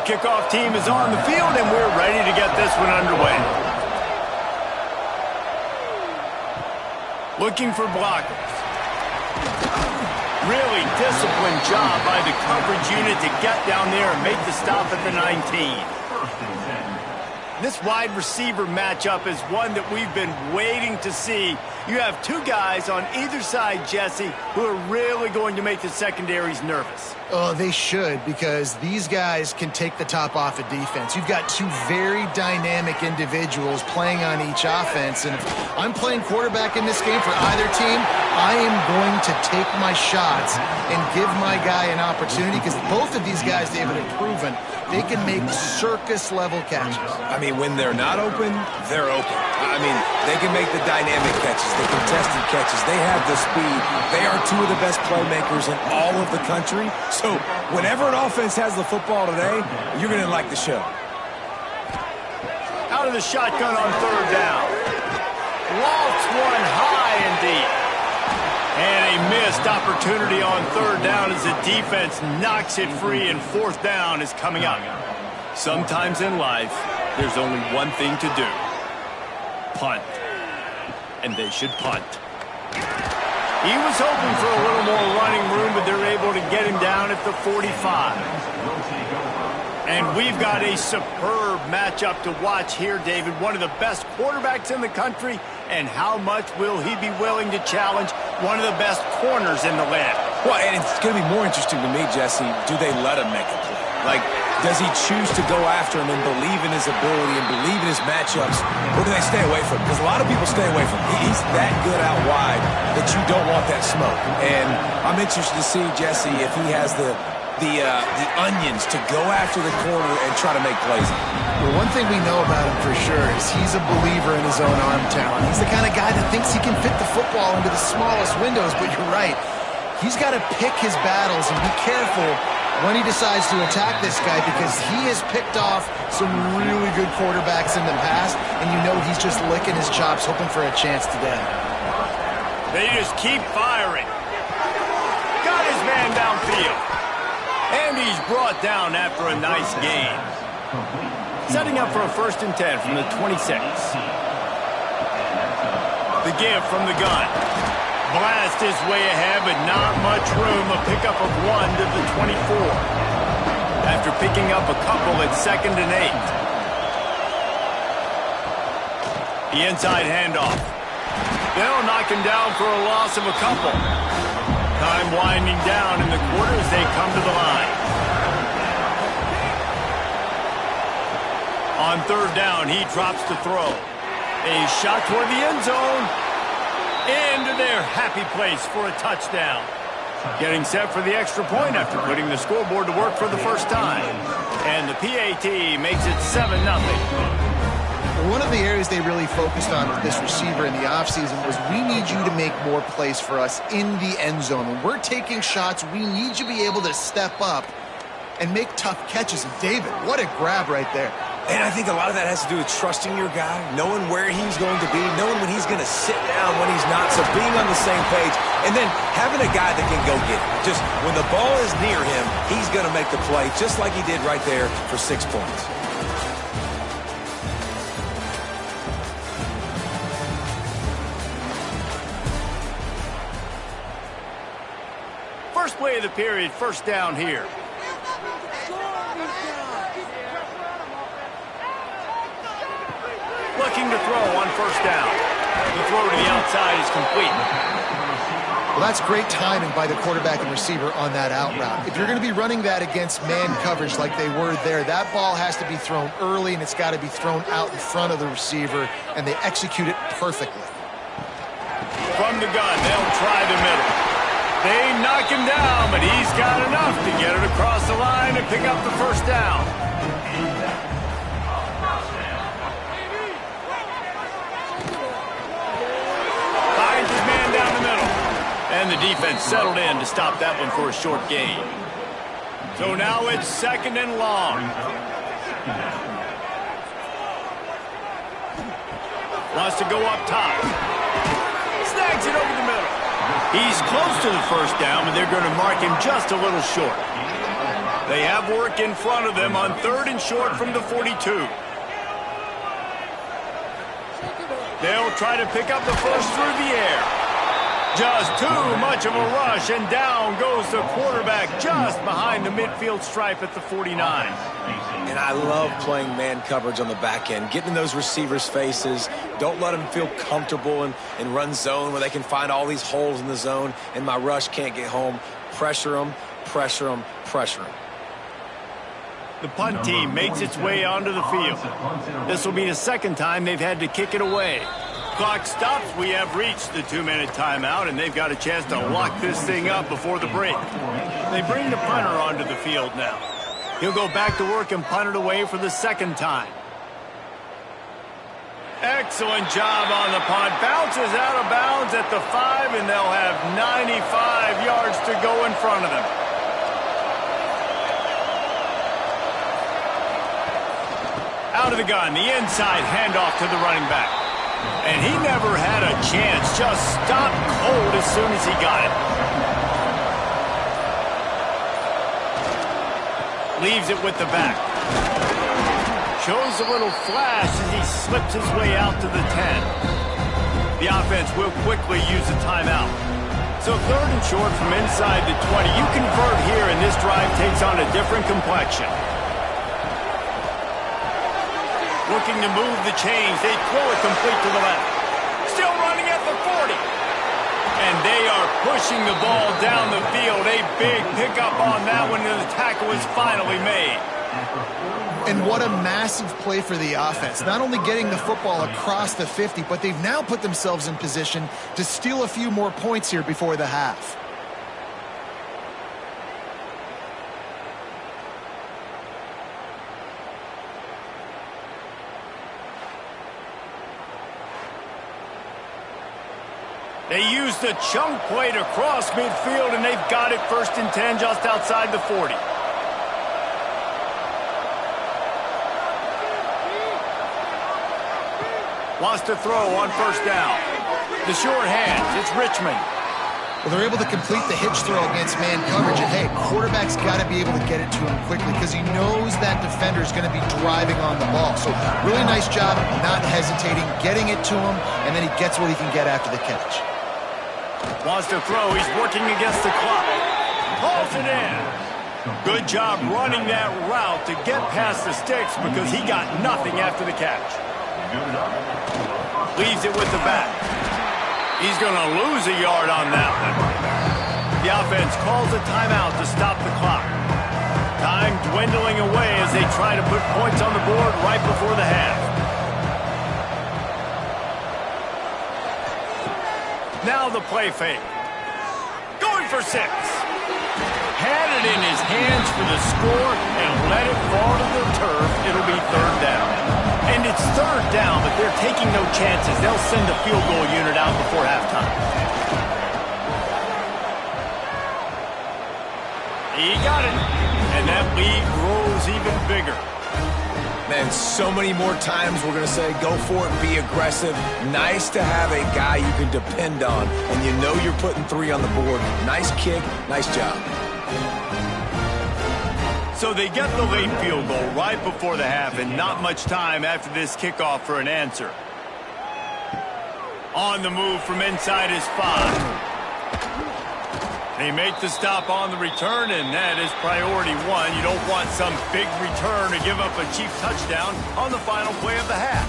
kickoff team is on the field, and we're ready to get this one underway. Looking for blockers. Really disciplined job by the coverage unit to get down there and make the stop at the 19. This wide receiver matchup is one that we've been waiting to see. You have two guys on either side, Jesse, who are really going to make the secondaries nervous. Oh, they should, because these guys can take the top off of defense. You've got two very dynamic individuals playing on each offense, and if I'm playing quarterback in this game for either team, I am going to take my shots and give my guy an opportunity, because both of these guys, David, have proven they can make circus-level catches. I mean, when they're not open, they're open. I mean, they can make the dynamic catches, the contested catches. They have the speed. They are two of the best playmakers in all of the country. So whenever an offense has the football today, you're going to like the show. Out of the shotgun on third down. Lofts one high and deep. And a missed opportunity on third down as the defense knocks it free, and fourth down is coming up. Sometimes in life, there's only one thing to do. Punt. And they should punt. He was hoping for a little more running room, but they're able to get him down at the 45. And we've got a superb matchup to watch here, David. One of the best quarterbacks in the country, and how much will he be willing to challenge one of the best corners in the land? Well, and it's going to be more interesting to me, Jesse, do they let him make a play? Like, does he choose to go after him and believe in his ability and believe in his matchups, or do they stay away from him? Because a lot of people stay away from him. He's that good out wide that you don't want that smoke. And I'm interested to see, Jesse, if he has the onions to go after the corner and try to make plays. Well, one thing we know about him for sure is he's a believer in his own arm talent. He's the kind of guy that thinks he can fit the football into the smallest windows, but you're right. He's got to pick his battles and be careful when he decides to attack this guy, because he has picked off some really good quarterbacks in the past, and you know he's just licking his chops, hoping for a chance today. They just keep firing. Got his man downfield. And he's brought down after a nice gain. Setting up for a 1st and 10 from the 26. The give from the gun. Blast his way ahead, but not much room. A pickup of 1 to the 24. After picking up a couple at 2nd and 8. The inside handoff. They'll knock him down for a loss of a couple. Time winding down in the quarter as they come to the line. On third down, he drops to throw. A shot toward the end zone. Into their happy place for a touchdown. Getting set for the extra point after putting the scoreboard to work for the first time. And the PAT makes it 7-0. One of the areas they really focused on with this receiver in the offseason was, we need you to make more plays for us in the end zone. When we're taking shots, we need you to be able to step up and make tough catches. And David, what a grab right there. And I think a lot of that has to do with trusting your guy, knowing where he's going to be, knowing when he's going to sit down, when he's not, so being on the same page, and then having a guy that can go get it. Just when the ball is near him, he's going to make the play, just like he did right there for 6 points. First play of the period, 1st down here. Looking to throw on 1st down. The throw to the outside is complete. Well, that's great timing by the quarterback and receiver on that out route. If you're going to be running that against man coverage like they were there, that ball has to be thrown early, and it's got to be thrown out in front of the receiver, and they execute it perfectly. From the gun, they'll try the middle. They knock him down, but he's got enough to get it across the line and pick up the 1st down. Finds his man down the middle. And the defense settled in to stop that one for a short gain. So now it's 2nd and long. Wants to go up top. Snags it over the middle. He's close to the 1st down, but they're going to mark him just a little short. They have work in front of them on 3rd and short from the 42. They'll try to pick up the first through the air. Just too much of a rush, and down goes the quarterback just behind the midfield stripe at the 49. And I love playing man coverage on the back end, getting in those receivers' faces. Don't let them feel comfortable in run zone where they can find all these holes in the zone, and my rush can't get home. Pressure them, pressure them, pressure them. The punt team makes its way onto the field. This will be the second time they've had to kick it away. Clock stops. We have reached the 2-minute timeout, and they've got a chance to lock this thing up before the break. They bring the punter onto the field now. He'll go back to work and punt it away for the second time. Excellent job on the punt. Bounces out of bounds at the 5, and they'll have 95 yards to go in front of them. Out of the gun, the inside handoff to the running back. And he never had a chance, just stopped cold as soon as he got it. Leaves it with the back. Shows a little flash as he slips his way out to the 10. The offense will quickly use a timeout. So 3rd and short from inside the 20. You convert here and this drive takes on a different complexion. Looking to move the chains. They throw it complete to the left. Still running at the 40. And they are pushing the ball down the field. A big pickup on that one, and the tackle is finally made. And what a massive play for the offense. Not only getting the football across the 50, but they've now put themselves in position to steal a few more points here before the half. They used the chunk play to cross midfield, and they've got it 1st and 10 just outside the 40. Wants to throw on 1st down. The short hands, it's Richmond. Well, they're able to complete the hitch throw against man coverage, and hey, quarterback's got to be able to get it to him quickly because he knows that defender is going to be driving on the ball. So really nice job not hesitating, getting it to him, and then he gets what he can get after the catch. Wants to throw. He's working against the clock. Pulls it in. Good job running that route to get past the sticks because he got nothing after the catch. Leaves it with the back. He's going to lose a yard on that one. The offense calls a timeout to stop the clock. Time dwindling away as they try to put points on the board right before the half. Now the play fake. Going for 6. Had it in his hands for the score and let it fall to the turf. It'll be 3rd down. And it's 3rd down, but they're taking no chances. They'll send the field goal unit out before halftime. He got it. And that lead grows even bigger. Man, so many more times we're going to say, go for it, be aggressive. Nice to have a guy you can depend on, and you know you're putting 3 on the board. Nice kick, nice job. So they get the late field goal right before the half, and not much time after this kickoff for an answer. On the move from inside is 5. They make the stop on the return, and that is priority 1. You don't want some big return to give up a cheap touchdown on the final play of the half.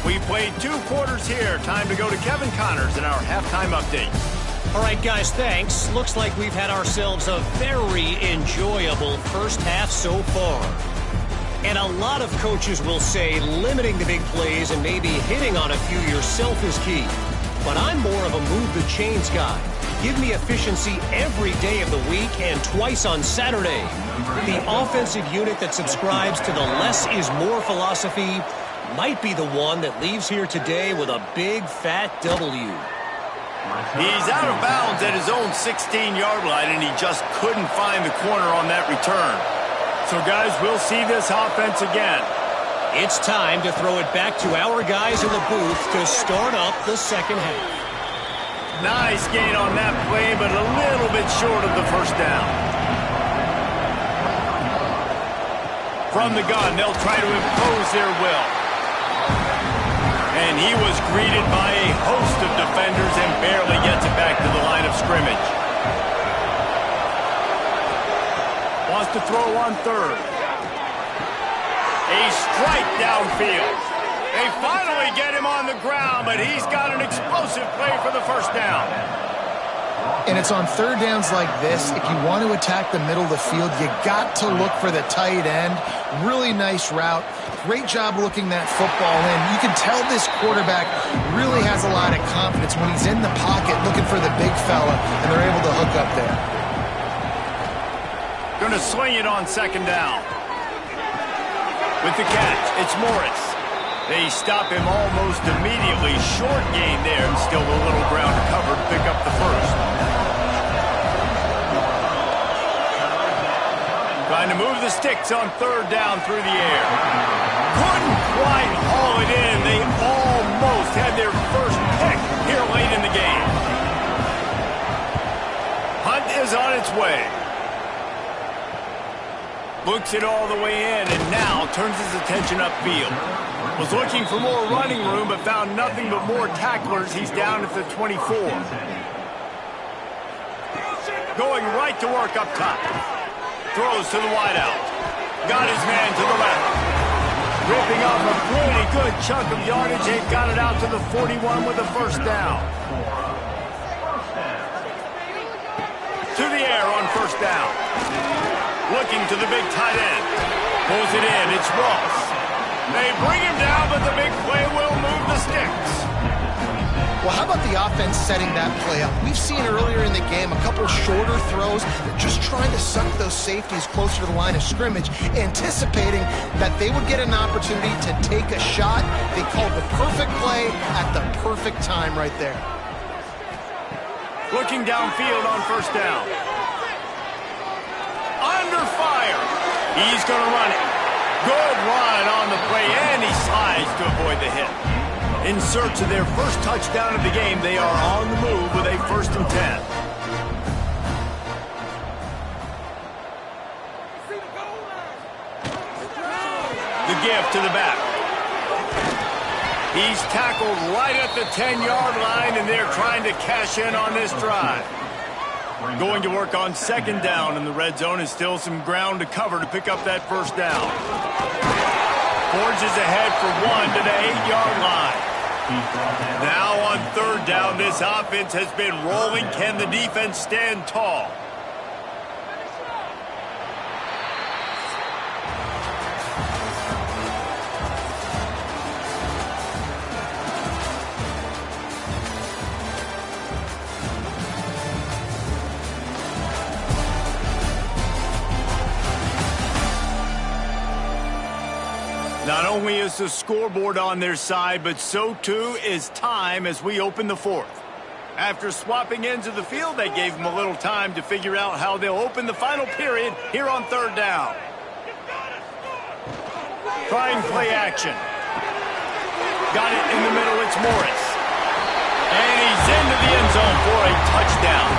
We played 2 quarters here. Time to go to Kevin Connors in our halftime update. All right, guys, thanks. Looks like we've had ourselves a very enjoyable first half so far. And a lot of coaches will say limiting the big plays and maybe hitting on a few yourself is key. But I'm more of a move the chains guy. Give me efficiency every day of the week and twice on Saturday. The offensive unit that subscribes to the less is more philosophy might be the one that leaves here today with a big fat W. He's out of bounds at his own 16-yard line, and he just couldn't find the corner on that return. So, guys, we'll see this offense again. It's time to throw it back to our guys in the booth to start up the second half. Nice gain on that play, but a little bit short of the 1st down. From the gun, they'll try to impose their will. And he was greeted by a host of defenders and barely gets it back to the line of scrimmage. Wants to throw on third. A strike downfield. They finally get him on the ground, but he's got an explosive play for the first down. And it's on third downs like this. If you want to attack the middle of the field, you got to look for the tight end. Really nice route. Great job looking that football in. You can tell this quarterback really has a lot of confidence when he's in the pocket looking for the big fella, and they're able to hook up there. Going to swing it on second down. With the catch, it's Morris. They stop him almost immediately. Short gain there, and still a little ground to cover to pick up the first. Trying to move the sticks on third down through the air. Couldn't quite haul it in. They almost had their first pick here late in the game. Hunt is on its way. Looks it all the way in, and now turns his attention upfield. Was looking for more running room, but found nothing but more tacklers. He's down at the 24. Going right to work up top. Throws to the wideout. Got his man to the left. Ripping off a pretty good chunk of yardage. They've got it out to the 41 with a first down. To the air on first down. Looking to the big tight end. Pulls it in. It's Ross. They bring him down, but the big play will move the sticks. Well, how about the offense setting that play up? We've seen earlier in the game a couple shorter throws. They're just trying to suck those safeties closer to the line of scrimmage, anticipating that they would get an opportunity to take a shot. They called the perfect play at the perfect time right there. Looking downfield on first down. Under fire. He's going to run it. Good run on the play, and he slides to avoid the hit. In search of their first touchdown of the game, they are on the move with a 1st and 10. The give to the back. He's tackled right at the 10-yard line, and they're trying to cash in on this drive. Going to work on second down in the red zone, and still some ground to cover to pick up that first down. Forges ahead for one to the 8-yard line. Now on third down, this offense has been rolling. Can the defense stand tall? Not only is the scoreboard on their side, but so too is time as we open the fourth. After swapping ends of the field, they gave them a little time to figure out how they'll open the final period here on third down. Trying play action. Got it in the middle, it's Morris. And he's into the end zone for a touchdown.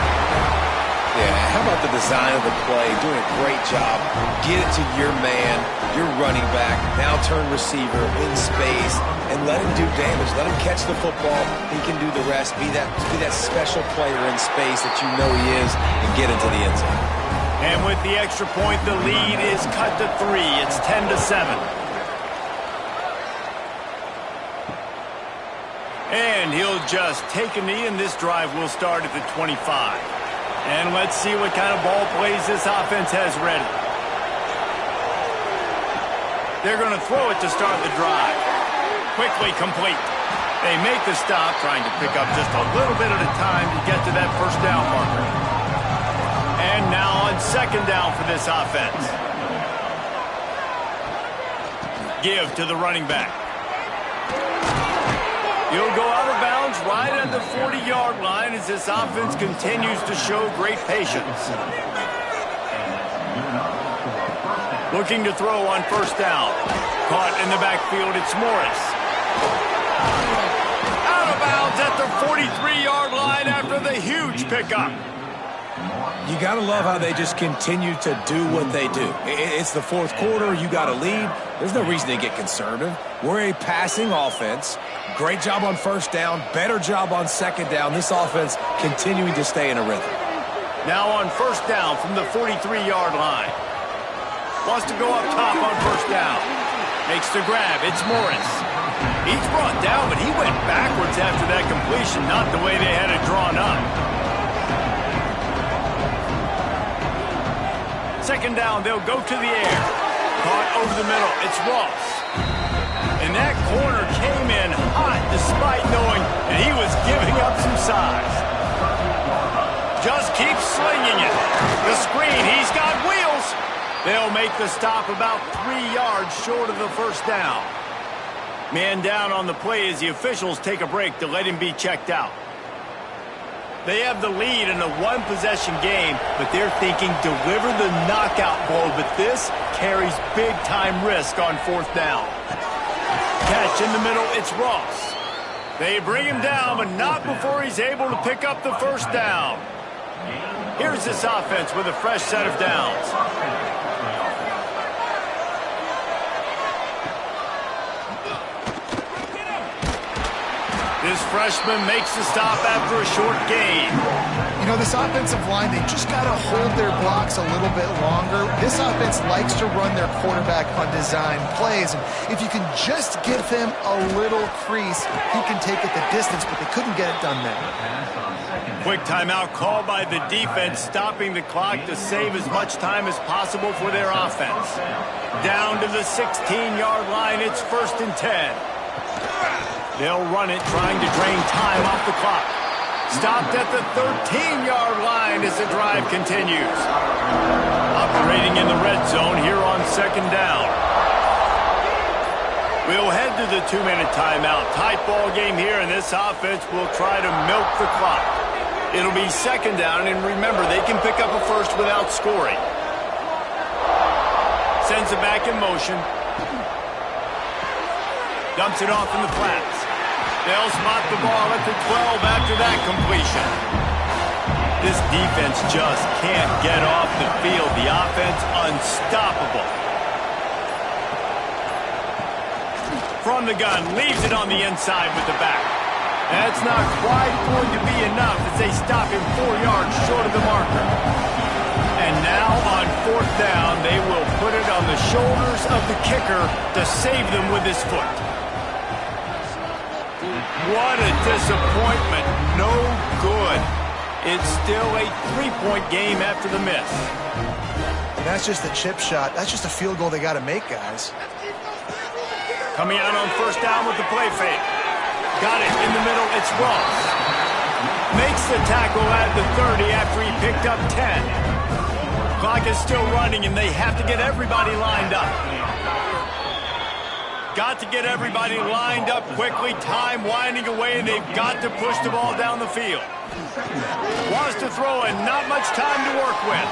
Yeah, how about the design of the play? Doing a great job. Get it to your man, your running back, now turn receiver in space, and let him do damage. Let him catch the football. He can do the rest. Be that special player in space that you know he is, and get into the end zone. And with the extra point, the lead is cut to 3. It's 10-7. And he'll just take a knee, and this drive will start at the 25. And let's see what kind of ball plays this offense has ready. They're going to throw it to start the drive. Quickly complete. They make the stop, trying to pick up just a little bit at a time to get to that first down marker. And now on second down for this offense. Give to the running back. He'll go out of bounds right at the 40-yard line as this offense continues to show great patience. Looking to throw on first down. Caught in the backfield, it's Morris. Out of bounds at the 43-yard line after the huge pickup. You got to love how they just continue to do what they do. It's the fourth quarter. You got a lead. There's no reason to get conservative. We're a passing offense. Great job on first down. Better job on second down. This offense continuing to stay in a rhythm. Now on first down from the 43-yard line. Wants to go up top on first down. Makes the grab. It's Morris. He's brought down, but he went backwards after that completion, not the way they had it drawn up. Second down, they'll go to the air. Caught over the middle. It's Ross. And that corner came in hot despite knowing that he was giving up some size. Just keep slinging it. The screen, he's got wheels. They'll make the stop about 3 yards short of the first down. Man down on the play as the officials take a break to let him be checked out. They have the lead in a one-possession game, but they're thinking deliver the knockout blow, but this carries big-time risk on fourth down. Catch in the middle, it's Ross. They bring him down, but not before he's able to pick up the first down. Here's this offense with a fresh set of downs. This freshman makes the stop after a short gain. You know, this offensive line, they just got to hold their blocks a little bit longer. This offense likes to run their quarterback on design plays. And if you can just give him a little crease, he can take it the distance, but they couldn't get it done there. Quick timeout called by the defense, stopping the clock to save as much time as possible for their offense. Down to the 16-yard line, it's 1st and 10. They'll run it, trying to drain time off the clock. Stopped at the 13-yard line as the drive continues. Operating in the red zone here on second down. We'll head to the 2-minute timeout. Tight ball game here, and this offense will try to milk the clock. It'll be second down, and remember, they can pick up a first without scoring. Sends it back in motion. Dumps it off in the flats. They'll spot the ball at the 12 after that completion. This defense just can't get off the field. The offense unstoppable. From the gun, leaves it on the inside with the back. That's not quite going to be enough as they stop him 4 yards short of the marker. And now on fourth down, they will put it on the shoulders of the kicker to save them with his foot. What a disappointment. No good. It's still a 3-point game after the miss. And that's just a chip shot. That's just a field goal they got to make, guys. Coming out on first down with the play fake. Got it in the middle. It's Ross. Makes the tackle at the 30 after he picked up 10. Clock is still running, and they have to get everybody lined up. Got to get everybody lined up quickly. Time winding away, and they've got to push the ball down the field. Wants to throw, and not much time to work with.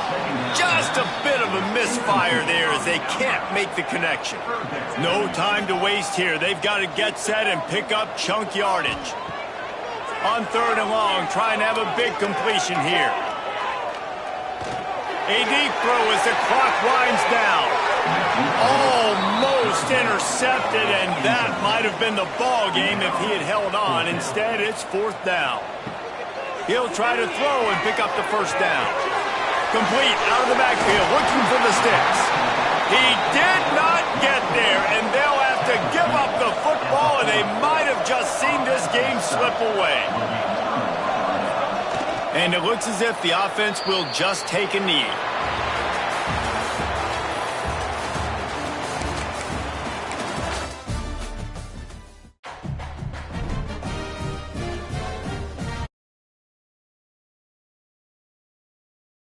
Just a bit of a misfire there as they can't make the connection. No time to waste here. They've got to get set and pick up chunk yardage. On third and long, trying to have a big completion here. A deep throw as the clock winds down. Almost intercepted, and that might have been the ball game if he had held on. Instead, it's fourth down. He'll try to throw and pick up the first down. Complete out of the backfield, looking for the sticks. He did not get there, and they'll have to give up the football, and they might have just seen this game slip away. And it looks as if the offense will just take a knee.